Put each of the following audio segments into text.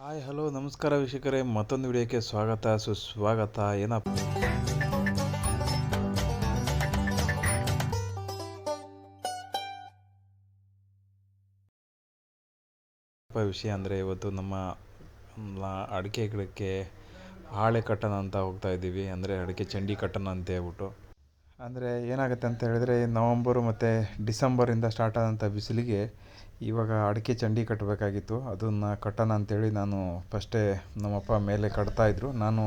Hi hello ನಮಸ್ಕಾರ ವೀಕ್ಷಕರೇ, ಮತ್ತೊಂದು ವಿಡಿಯೋಕ್ಕೆ ಸ್ವಾಗತ ಸುಸ್ವಾಗತ. ಏನಪ್ಪ ವಿಷಯ ಅಂದರೆ ಇವತ್ತು ನಮ್ಮ ಅಡಿಕೆ ಗಿಡಕ್ಕೆ ಹಾಳೆ ಕಟ್ಟೋಣ ಅಂತ ಹೋಗ್ತಾ ಇದ್ದೀವಿ. ಅಂದರೆ ಅಡಿಕೆ ಚಂಡಿ ಕಟ್ಟೋಣ ಅಂತ ಹೇಳ್ಬಿಟ್ಟು. ಅಂದರೆ ಏನಾಗುತ್ತೆ ಅಂತ ಹೇಳಿದ್ರೆ, ನವಂಬರು ಮತ್ತು ಡಿಸೆಂಬರಿಂದ ಸ್ಟಾರ್ಟ್ ಆದಂಥ ಬಿಸಿಲಿಗೆ ಇವಾಗ ಅಡಿಕೆ ಚಂಡಿ ಕಟ್ಟಬೇಕಾಗಿತ್ತು. ಅದನ್ನು ಕಟ್ಟೋಣ ಅಂತೇಳಿ ನಾನು ಫಸ್ಟೇ ನಮ್ಮಪ್ಪ ಮೇಲೆ ಕಟ್ತಾಯಿದ್ರು. ನಾನು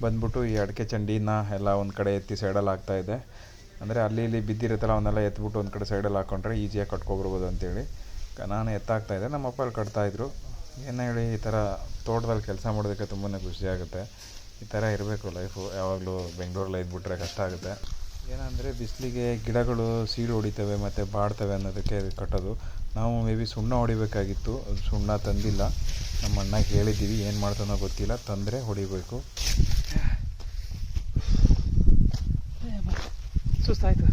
ಬಂದ್ಬಿಟ್ಟು ಈ ಅಡಿಕೆ ಚಂಡಿನ ಎಲ್ಲ ಒಂದು ಕಡೆ ಎತ್ತಿ ಸೈಡಲ್ಲಿ ಹಾಕ್ತಾಯಿದ್ದೆ. ಅಂದರೆ ಅಲ್ಲಿ ಇಲ್ಲಿ ಬಿದ್ದಿರುತ್ತಲ್ಲ ಅವನ್ನೆಲ್ಲ ಎತ್ಬಿಟ್ಟು ಒಂದು ಕಡೆ ಸೈಡಲ್ಲಿ ಹಾಕ್ಕೊಂಡ್ರೆ ಈಸಿಯಾಗಿ ಕಟ್ಕೊಬರ್ಬೋದು ಅಂತೇಳಿ ನಾನು ಎತ್ತಾಕ್ತಾಯಿದ್ದೆ. ನಮ್ಮಪ್ಪ ಅಲ್ಲಿ ಕಟ್ತಾಯಿದ್ರು. ಏನು ಹೇಳಿ, ಈ ಥರ ತೋಟದಲ್ಲಿ ಕೆಲಸ ಮಾಡೋದಕ್ಕೆ ತುಂಬಾ ಖುಷಿಯಾಗುತ್ತೆ. ಈ ಥರ ಇರಬೇಕು ಲೈಫು. ಯಾವಾಗಲೂ ಬೆಂಗಳೂರಲ್ಲಿ ಇದ್ಬಿಟ್ರೆ ಕಷ್ಟ ಆಗುತ್ತೆ. ಏನಂದರೆ ಬಿಸಿಲಿಗೆ ಗಿಡಗಳು ಸೀಡು ಹೊಡಿತವೆ ಮತ್ತು ಬಾಡ್ತವೆ ಅನ್ನೋದಕ್ಕೆ ಕಟ್ಟೋದು. ನಾವು ಮೇ ಬಿ ಸುಣ್ಣ ಹೊಡಿಬೇಕಾಗಿತ್ತು, ಸುಣ್ಣ ತಂದಿಲ್ಲ. ನಮ್ಮ ಅಣ್ಣಗೆ ಹೇಳಿದ್ದೀವಿ, ಏನು ಮಾಡ್ತಾನೋ ಗೊತ್ತಿಲ್ಲ, ತಂದರೆ ಹೊಡಿಬೇಕು. ಸುಸ್ತಾಯಿತು.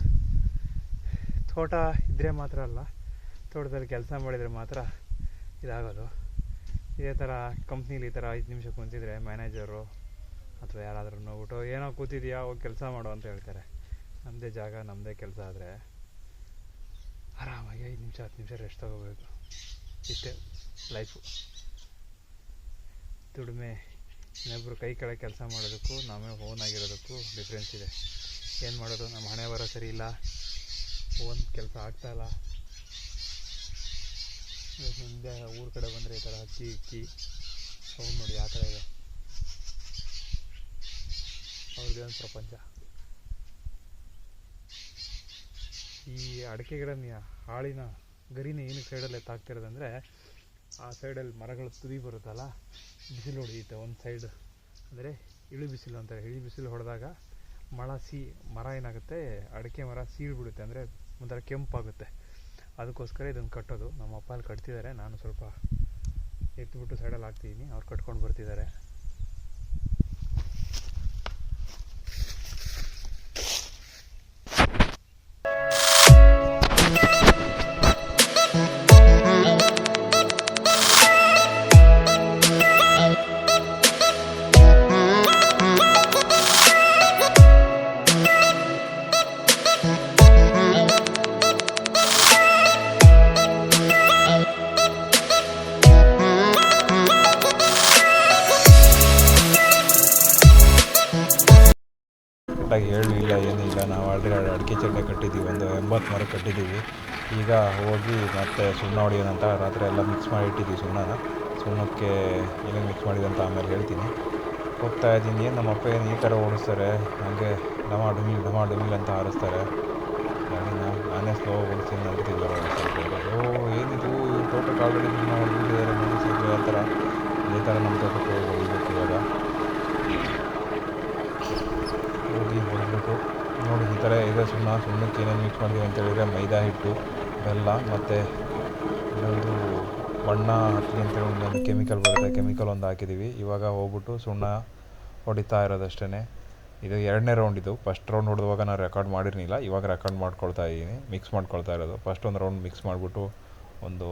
ತೋಟ ಇದ್ದರೆ ಮಾತ್ರ ಅಲ್ಲ, ತೋಟದಲ್ಲಿ ಕೆಲಸ ಮಾಡಿದರೆ ಮಾತ್ರ ಇದಾಗೋದು. ಇದೇ ಥರ ಕಂಪ್ನೀಲಿ ಈ ಥರ 5 ನಿಮಿಷ ಕುಂತಿದ್ರೆ ಮ್ಯಾನೇಜರು ಅಥವಾ ಯಾರಾದರೂ ನೋಡ್ಬಿಟ್ಟು ಏನೋ ಕೂತಿದೆಯಾ ಹೋಗಿ ಕೆಲಸ ಮಾಡು ಅಂತ ಹೇಳ್ತಾರೆ. ನಮ್ಮದೇ ಜಾಗ ನಮ್ಮದೇ ಕೆಲಸ ಆದರೆ ಆರಾಮಾಗಿ 5 ನಿಮಿಷ 10 ನಿಮಿಷ ರೆಸ್ಟ್ ತೊಗೋಬೇಕು. ಇಷ್ಟೇ ಲೈಫು. ದುಡಿಮೆ ಇನ್ನೊಬ್ಬರು ಕೈ ಕೆಳಗೆ ಕೆಲಸ ಮಾಡೋದಕ್ಕೂ ನಾವೇ ಓನಾಗಿರೋದಕ್ಕೂ ಡಿಫ್ರೆನ್ಸ್ ಇದೆ. ಏನು ಮಾಡೋದು, ನಮ್ಮ ಹಣೆ ಬರೋ ಸರಿ ಇಲ್ಲ, ಓನ್ ಕೆಲಸ ಆಗ್ತಾಯಿಲ್ಲ. ಮುಂದೆ ಊರ ಕಡೆ ಬಂದರೆ ಈ ಥರ ಹಕ್ಕಿ ಇಕ್ಕಿ ಸೌಂಡ್ ನೋಡಿ ಆ ಥರ ಇದೆ. ಅವ್ರದ್ದೇ ಒಂದು ಪ್ರಪಂಚ. ಈ ಅಡಿಕೆ ಗಿಡನ ಹಾಳಿನ ಗರಿನ ಏನಕ್ಕೆ ಸೈಡಲ್ಲಿ ಎತ್ತಾಕ್ತಿರೋದಂದರೆ, ಆ ಸೈಡಲ್ಲಿ ಮರಗಳ ತುದಿ ಬರುತ್ತಲ್ಲ, ಬಿಸಿಲು ಹೊಡೆಯುತ್ತೆ ಒಂದು ಸೈಡ್. ಅಂದರೆ ಇಳಿ ಬಿಸಿಲು ಅಂತಾರೆ. ಇಳಿ ಬಿಸಿಲು ಹೊಡೆದಾಗ ಮರ ಏನಾಗುತ್ತೆ, ಅಡಿಕೆ ಮರ ಸೀಳು ಬಿಡುತ್ತೆ. ಅಂದರೆ ಒಂಥರ ಕೆಂಪಾಗುತ್ತೆ. ಅದಕ್ಕೋಸ್ಕರ ಇದನ್ನು ಕಟ್ಟೋದು. ನಮ್ಮ ಅಪ್ಪ ಅಲ್ಲಿ ಕಟ್ತಿದ್ದಾರೆ, ನಾನು ಸ್ವಲ್ಪ ಎತ್ಬಿಟ್ಟು ಸೈಡಲ್ಲಿ ಹಾಕ್ತಿದ್ದೀನಿ. ಅವ್ರು ಕಟ್ಕೊಂಡು ಬರ್ತಿದ್ದಾರೆ. ಕರೆಕ್ಟಾಗಿ ಇಲ್ಲ ಏನೂ ಇಲ್ಲ. ನಾವು ಆಲ್ರೆಡಿ ಅಡಿಕೆ ಚಂಡಿ ಕಟ್ಟಿದ್ದೀವಿ, ಒಂದು 80 ಮರ ಕಟ್ಟಿದ್ದೀವಿ. ಈಗ ಹೋಗಿ ಮತ್ತೆ ಸುಣ್ಣ ಹೊಡಿಯೋಣ ಅಂತ ರಾತ್ರಿ ಎಲ್ಲ ಮಿಕ್ಸ್ ಮಾಡಿ ಇಟ್ಟಿದ್ದೀವಿ. ಸುಣ್ಣಕ್ಕೆ ಏನೇನು ಮಿಕ್ಸ್ ಮಾಡಿದೆ ಅಂತ ಆಮೇಲೆ ಹೇಳ್ತೀನಿ. ಹೋಗ್ತಾ ಇದ್ದೀನಿ. ನಮ್ಮ ಅಪ್ಪ ಏನು ಈ ಥರ ಓಡಿಸ್ತಾರೆ, ಹಾಗೆ ಡಮ ಡುಮಿಲ್ ಅಂತ ಹಾರಿಸ್ತಾರೆ. ನಾನೇ ಸ್ಲೋ ಓಡಿಸ್ತೀನಿ ಅಂತಿದ್ದಾರೆ. ಏನಿದು ತೋಟಕ್ಕೆ ಆಲ್ರೆಡಿ ಸುಣ್ಣ ಹೊಡೆದಿದ್ದಾರೆ ಮುಗಿಸಿದ್ರು. ಆ ಥರ ಇದೇ ಥರ ನಮ್ಮ ತೋಟಕ್ಕೆ ಹೊಡಿಬೇಕು. ಇವಾಗ ಹೋಗಿ ಹೊರಬೇಕು. ನೋಡಿ ಈ ಥರ ಇದೆ ಸುಣ್ಣಕ್ಕೆ ಏನೇನು ಮಿಕ್ಸ್ ಮಾಡಿದ್ದೀವಿ ಅಂತ ಹೇಳಿದರೆ, ಮೈದಾ ಹಿಟ್ಟು, ಬೆಲ್ಲ ಮತ್ತು ಇನ್ನೊಂದು ಬಣ್ಣ ಹತ್ತಿ ಅಂತೇಳಿ ಒಂದು ಕೆಮಿಕಲ್ ಬರುತ್ತೆ. ಕೆಮಿಕಲ್ ಒಂದು ಹಾಕಿದ್ದೀವಿ. ಇವಾಗ ಹೋಗ್ಬಿಟ್ಟು ಸುಣ್ಣ ಹೊಡಿತಾ ಇರೋದಷ್ಟೇ. ಇದು 2ನೇ ರೌಂಡ್. ಇದು ಫಸ್ಟ್ ರೌಂಡ್ ಹೊಡೆದುವಾಗ ನಾನು ರೆಕಾರ್ಡ್ ಮಾಡಿರಲಿಲ್ಲ, ಇವಾಗ ರೆಕಾರ್ಡ್ ಮಾಡ್ಕೊಳ್ತಾ ಇದ್ದೀನಿ. ಮಿಕ್ಸ್ ಮಾಡ್ಕೊಳ್ತಾ ಇರೋದು. ಫಸ್ಟ್ ಒಂದು ರೌಂಡ್ ಮಿಕ್ಸ್ ಮಾಡಿಬಿಟ್ಟು ಒಂದು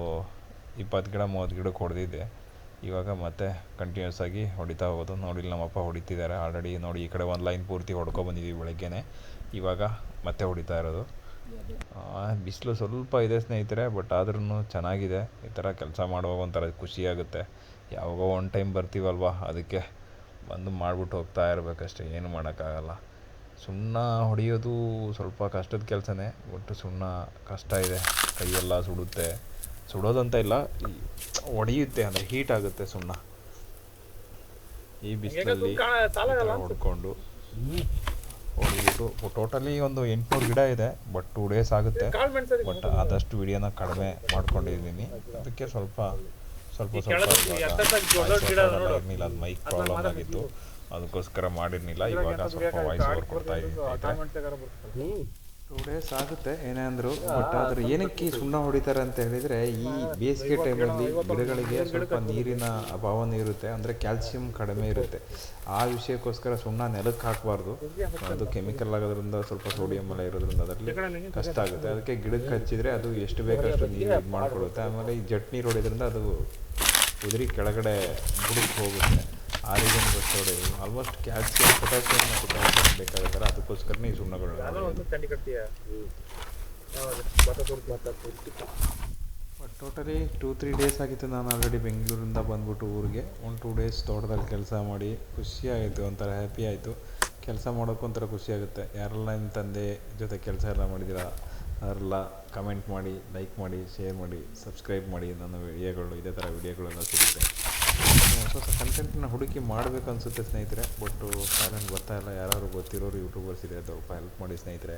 20 ಗಿಡ 30 ಗಿಡಕ್ಕೆ ಹೊಡೆದಿದ್ದೆ. ಇವಾಗ ಮತ್ತೆ ಕಂಟಿನ್ಯೂಸ್ ಆಗಿ ಹೊಡಿತಾ ಹೋಗೋದು. ನೋಡಿ ನಮ್ಮಪ್ಪ ಹೊಡಿತಿದ್ದಾರೆ ಆಲ್ರೆಡಿ. ನೋಡಿ ಈ ಕಡೆ ಒಂದು ಲೈನ್ ಪೂರ್ತಿ ಹೊಡ್ಕೊಬಂದಿದ್ದೀವಿ ಬೆಳಗ್ಗೆನೇ. ಇವಾಗ ಮತ್ತೆ ಹೊಡಿತಾ ಇರೋದು. ಬಿಸಿಲು ಸ್ವಲ್ಪ ಇದೆ ಸ್ನೇಹಿತರೆ, ಬಟ್ ಆದ್ರೂ ಚೆನ್ನಾಗಿದೆ. ಈ ಥರ ಕೆಲಸ ಮಾಡುವಾಗ ಒಂಥರ ಖುಷಿಯಾಗುತ್ತೆ. ಯಾವಾಗೋ ಒನ್ ಟೈಮ್ ಬರ್ತೀವಲ್ವ, ಅದಕ್ಕೆ ಬಂದು ಮಾಡಿಬಿಟ್ಟು ಹೋಗ್ತಾ ಇರಬೇಕಷ್ಟೇ, ಏನು ಮಾಡೋಕ್ಕಾಗಲ್ಲ. ಸುಣ್ಣ ಹೊಡೆಯೋದು ಸ್ವಲ್ಪ ಕಷ್ಟದ ಕೆಲಸನೇ, ಬಟ್ ಸುಣ್ಣ ಕಷ್ಟ ಇದೆ. ಕೈಯೆಲ್ಲ ಸುಡೋದಂತ ಇಲ್ಲ, ಹೊಡೆಯುತ್ತೆ. ಅಂದರೆ ಹೀಟ್ ಆಗುತ್ತೆ ಸುಣ್ಣ. ಈ ಬಿಸಿಲಲ್ಲಿ ಹೊಡ್ಕೊಂಡು ಹೊಡೆಯೋದು. ಟೋಟಲಿ ಒಂದು 800 ಗಿಡ ಇದೆ, ಬಟ್ 2 ಡೇಸ್ ಆಗುತ್ತೆ. ಬಟ್ ಆದಷ್ಟು ವಿಡಿಯೋನ ಕಡಿಮೆ ಮಾಡ್ಕೊಂಡಿದ್ದೀನಿ. ಅದಕ್ಕೆ ಸ್ವಲ್ಪ ಇರಲಿಲ್ಲ, ಅದು ಮೈಕ್ ಪ್ರಾಬ್ಲಮ್ ಆಗಿತ್ತು, ಅದಕ್ಕೋಸ್ಕರ ಮಾಡಿರಲಿಲ್ಲ. ಇವಾಗ ಸ್ವಲ್ಪ ವಾಯ್ಸ್ ಓವರ್ ಕೊಡ್ತಾ ಇದ್ದೀನಿ. 2 ಡೇಸ್ ಆಗುತ್ತೆ ಏನೇ ಅಂದರು. ಬಟ್ ಆದರೆ ಏನಕ್ಕೆ ಸುಣ್ಣ ಹೊಡಿತಾರೆ ಅಂತ ಹೇಳಿದರೆ, ಈ ಬೇಸಿಗೆ ಟೈಮಲ್ಲಿ ಗಿಡಗಳಿಗೆ ಸ್ವಲ್ಪ ನೀರಿನ ಅಭಾವನೂ ಇರುತ್ತೆ. ಅಂದರೆ ಕ್ಯಾಲ್ಸಿಯಂ ಕಡಿಮೆ ಇರುತ್ತೆ. ಆ ವಿಷಯಕ್ಕೋಸ್ಕರ ಸುಣ್ಣ ನೆಲಕ್ಕೆ ಹಾಕಬಾರ್ದು. ಅದು ಕೆಮಿಕಲ್ ಆಗೋದ್ರಿಂದ ಸ್ವಲ್ಪ ಸೋಡಿಯಂ ಎಲ್ಲ ಇರೋದ್ರಿಂದ ಅದರಲ್ಲಿ ಕಷ್ಟ ಆಗುತ್ತೆ. ಅದಕ್ಕೆ ಗಿಡಕ್ಕೆ ಹಚ್ಚಿದರೆ ಅದು ಎಷ್ಟು ಬೇಕಷ್ಟು ನೀರು ಇದು ಮಾಡಿಕೊಡುತ್ತೆ. ಆಮೇಲೆ ಈ ಜಟ್ ನೀರು ಹೊಡಿಯೋದ್ರಿಂದ ಅದು ಉದುರಿ ಕೆಳಗಡೆ ಬುಡಕ್ಕೆ ಹೋಗುತ್ತೆ. ಆ ರೀಸನ್ ಗೊತ್ತು. ಆಲ್ಮೋಸ್ಟ್ ಕ್ಯಾಲ್ಸಿಯಂ ಪೊಟ್ಯಾಸಿಯಮ್ ಮತ್ತು ಕ್ಯಾಲ್ಸಿಯಂ ಬೇಕಾಗುತ್ತಲ್ಲ, ಅದಕ್ಕೋಸ್ಕರನೇ ಈ ಸುಣ್ಣಗಳು. ಬಟ್ ಟೋಟಲಿ 2-3 ಡೇಸ್ ಆಗಿತ್ತು ನಾನು ಆಲ್ರೆಡಿ ಬೆಂಗಳೂರಿಂದ ಬಂದ್ಬಿಟ್ಟು ಊರಿಗೆ. 1-2 ಡೇಸ್ ತೋಟದಲ್ಲಿ ಕೆಲಸ ಮಾಡಿ ಖುಷಿಯಾಯಿತು, ಒಂಥರ ಹ್ಯಾಪಿ ಆಯಿತು. ಕೆಲಸ ಮಾಡೋಕ್ಕೂ ಒಂಥರ ಖುಷಿಯಾಗುತ್ತೆ. ಯಾರೆಲ್ಲ ನಿಮ್ಮ ತಂದೆ ಜೊತೆ ಕೆಲಸ ಎಲ್ಲ ಮಾಡಿದ್ದೀರಾ ಅವರೆಲ್ಲ ಕಮೆಂಟ್ ಮಾಡಿ, ಲೈಕ್ ಮಾಡಿ, ಶೇರ್ ಮಾಡಿ, ಸಬ್ಸ್ಕ್ರೈಬ್ ಮಾಡಿ. ನನ್ನ ವಿಡಿಯೋಗಳು ಇದೇ ಥರ ವಿಡಿಯೋಗಳೆಲ್ಲ ಸಿಗುತ್ತೆ. ಹೊಸ ಹೊಸ ಕಂಟೆಂಟ್ನ ಹುಡುಕಿ ಮಾಡಬೇಕು ಅನಿಸುತ್ತೆ ಸ್ನೇಹಿತರೆ. ಬಟ್ಟು ಟ್ಯಾಲೆಂಟ್ ಗೊತ್ತಾಯಿಲ್ಲ. ಯಾರು ಗೊತ್ತಿರೋರು ಯೂಟ್ಯೂಬರ್ಸ್ ಇದೆ, ಸ್ವಲ್ಪ ಹೆಲ್ಪ್ ಮಾಡಿ ಸ್ನೇಹಿತರೆ.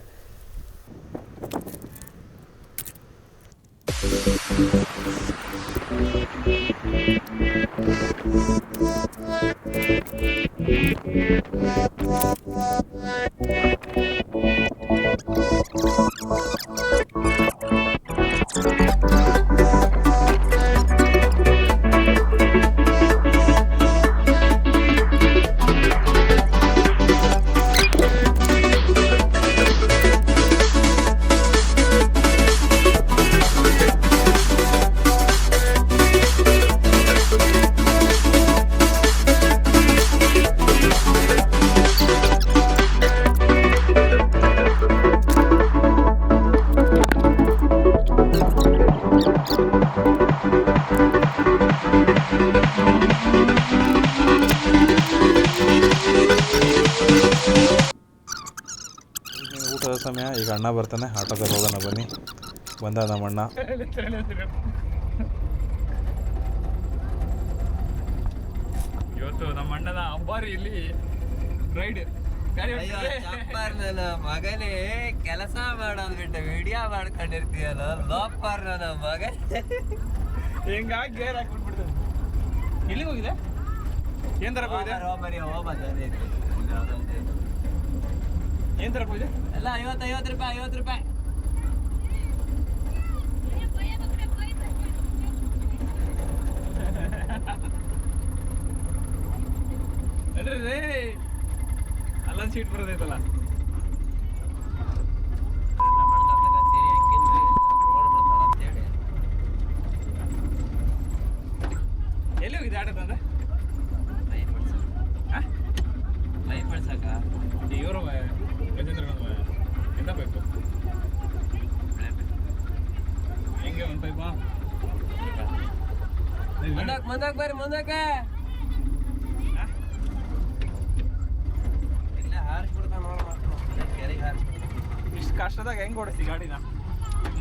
ಊಟದ ಸಮಯ. ಈಗ ಅಣ್ಣ ಬರ್ತಾನೆ, ಆಟೋದಲ್ಲಿ ಹೋಗೋಣ ಬನ್ನಿ. ಬಂದ ನಮ್ಮ ಅಣ್ಣ. ಇವತ್ತು ನಮ್ಮ ಅಣ್ಣನ ಅಂಬಾರಿ ಇಲ್ಲಿ ರೈಡ್. ನನ್ನ ಮಗನೇ ಕೆಲಸ ಮಾಡೋದ್ ಬಿಟ್ಟು ವಿಡಿಯೋ ಮಾಡ್ಕೊಂಡಿರ್ತೀಯಲ್ಲ, ಲೋಪರ್ ನನ್ನ ಮಗ. ಹೆಂಗಾಗಿ ಗೇರ್ ಹಾಕ್ಬಿಟ್ಬಿಡ್ತದೆ. ಎಲ್ಲಿಗೆ ಹೋಗಿದೆ? ಏನ್ ತರಕ್ ಹೋಗಿದೆ? ಏನ್ ತರಕ್ ಹೋಗಿದೆ? ಎಲ್ಲ 50 ರೂಪಾಯಿ 50 ರೂಪಾಯಿ. ಅಲ್ಲೊಂದು ಸೀಟ್ ಬರೋದೈತಲ್ಲ. ಎಲ್ಲಿ ಹೋಗಿದೆ ಆಟೋ ತಂದ? ಲೈಫ್ ಬೆಳ್ಸಕ ಇವರು ಗಜೇಂದ್ರ ಎಂತ ಪೈಪು ಹೆಂಗೆ ಒಂದು ಪೈಪಾ? ಮುಂದಕ್ಕೆ ಬರ್ರಿ, ಮುಂದಕ್ಕೆ. ಇಲ್ಲ ಹಾರಿಸ್ಬಿಡ್ತಾನ ನೋಡ, ಕೆರೆಗೆ ಹಾರಿಸ್ಬಿಡ್ತಾನ. ಇಷ್ಟು ಕಷ್ಟದಾಗ ಹೆಂಗೆ ಓಡಿಸಿ ಗಾಡಿನ?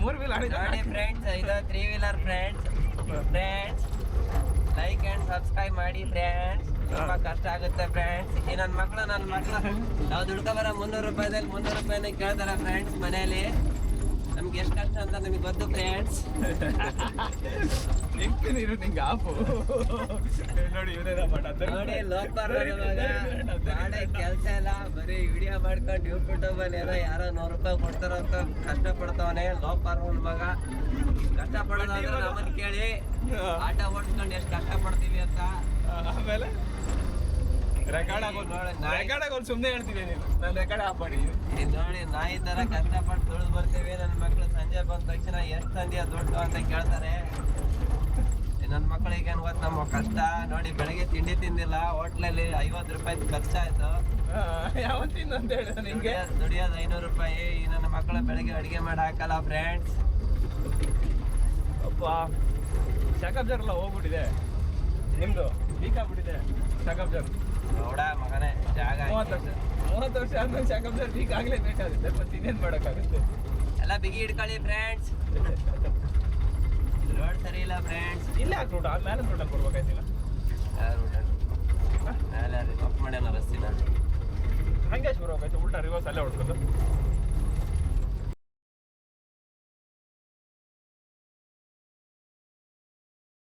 3 ವೀಲ್ ಆಡಿ ನೋಡಿ ಫ್ರೆಂಡ್ಸ್, ಇದು 3 wheeler friends. Like and subscribe ಮಾಡಿ ಫ್ರೆಂಡ್ಸ್. ತುಂಬಾ ಕಷ್ಟ ಆಗುತ್ತೆ ಫ್ರೆಂಡ್ಸ್. ಈ ನನ್ನ ಮಕ್ಕಳು ನಾವು ದುಡ್ಕೊಬರ 300 ರೂಪಾಯಿದಲ್ಲಿ 300 ರೂಪಾಯಿನ ಕೇಳ್ತಾರೆ ಫ್ರೆಂಡ್ಸ್ ಮನೆಯಲ್ಲಿ. ನಮ್ಗೆ ಎಷ್ಟು ಕಷ್ಟ ಅಂತ ನಮಗೆ ಗೊತ್ತು ಫ್ರೆಂಡ್ಸ್. ಹೆಂಗೆ ನೀರು ನಿಂಗೆ ಆಪು ನೋಡಿ. ಇವನೇನ ನೋಡಿ ಲೋಪರ್ ಮಾಡೋ ಕೆಲಸ ಎಲ್ಲ ಬರೀ ವಿಡಿಯೋ ಮಾಡ್ಕೊಂಡು ಯೂಟ್ಯೂಬಲ್ಲಿ ಏನೋ ಯಾರೋ 100 ರೂಪಾಯಿ ಕೊಡ್ತಾರ ಅಂತ ಕಷ್ಟಪಡ್ತಾವನೆ ಲೋಪರ್ ಒಂದು ಮಗ. ಕಷ್ಟಪಡೋದಾದ್ರೆ ನಮ್ಮನ್ನ ಕೇಳಿ, ಆಟೋ ಓಡಿಸ್ಕೊಂಡು ಎಷ್ಟು ಕಷ್ಟಪಡ್ತೀವಿ ಅಂತ. ಆಮೇಲೆ ರೆಕಾರ್ಡ್ ಆಗೋದು ಸುಮ್ಮನೆ ಹೇಳ್ತೀವಿ ನೀನು. ನಾನು ರೆಕಾರ್ಡ್ ಆಫ್ ಮಾಡಿ ನೋಡಿ ನಾಯಿ ತರ ಕಷ್ಟಪಟ್ಟು ದುಡ್ದು ಬರ್ತೀವಿ. ನನ್ನ ಮಕ್ಳು ಸಂಜೆ ಬಂದ ತಕ್ಷಣ ಎಷ್ಟು ತಂದಿಯ ದುಡ್ಡು ಅಂತ ಕೇಳ್ತಾರೆ. ನನ್ನ ಮಕ್ಕಳಿಗೆ ಏನು ಗೊತ್ತು ನಮ್ಮ ಕಷ್ಟ. ನೋಡಿ ಬೆಳಗ್ಗೆ ತಿಂಡಿ ತಿಂದಿಲ್ಲ, ಹೋಟ್ಲಲ್ಲಿ 50 ರೂಪಾಯಿ ಖರ್ಚಾಯ್ತು. ಯಾವತ್ತಿಂದ ಅಂತ ಹೇಳ ನಿಂಗೆ? ದುಡಿಯೋದು 500 ರೂಪಾಯಿ. ಈ ನನ್ನ ಮಕ್ಕಳು ಬೆಳಗ್ಗೆ ಅಡುಗೆ ಮಾಡಿ ಹಾಕಲ್ಲ ಫ್ರೆಂಡ್ಸ್. ಅಪ್ಪ ಶಾಕಬ್ಜರ್ ಎಲ್ಲ ಹೋಗ್ಬಿಟ್ಟಿದೆ ನಿಮ್ದು, ವೀಕ್ ಆಗ್ಬಿಟ್ಟಿದೆ ಶಾಕಬ್ಜರ್. ನೋಡ ಮಗನೇ ಜಾಗ 30 ವರ್ಷ ಆದ್ಮೇಲೆ ಶಾಕಬ್ಜರ್ ವೀಕ್ ಆಗ್ಲೇಬೇಕಾಗುತ್ತೆ. ಮತ್ತೆ ಇನ್ನೇನು ಮಾಡೋಕ್ಕಾಗುತ್ತೆ? ಎಲ್ಲ ಬಿಗಿ ಹಿಡ್ಕೊಳ್ಳಿ ಫ್ರೆಂಡ್ಸ್. ರೋಡ್ ಸರಿ ಇಲ್ಲ ಫ್ರೆಂಡ್ಸ್. ಇಲ್ಲೇ ಹಾಕಿ ರೂಟ್ ಆದ್ಮೇಲೆ ರೂಟಲ್ಲಿ ಕೊಡ್ಬೇಕಾಯ್ತಿಲ್ಲ. ಮೇಲೆ ತಪ್ಪು ಮಾಡ್ಯಾನ ರಸ್ತಿನ. ಹಂಗೆ ಬರ್ಬೇಕಾಯ್ತು. ಉಲ್ಟಾ ರಿವರ್ಸ್ ಅಲ್ಲೇ ಹೊಡ್ಕೊಂಡು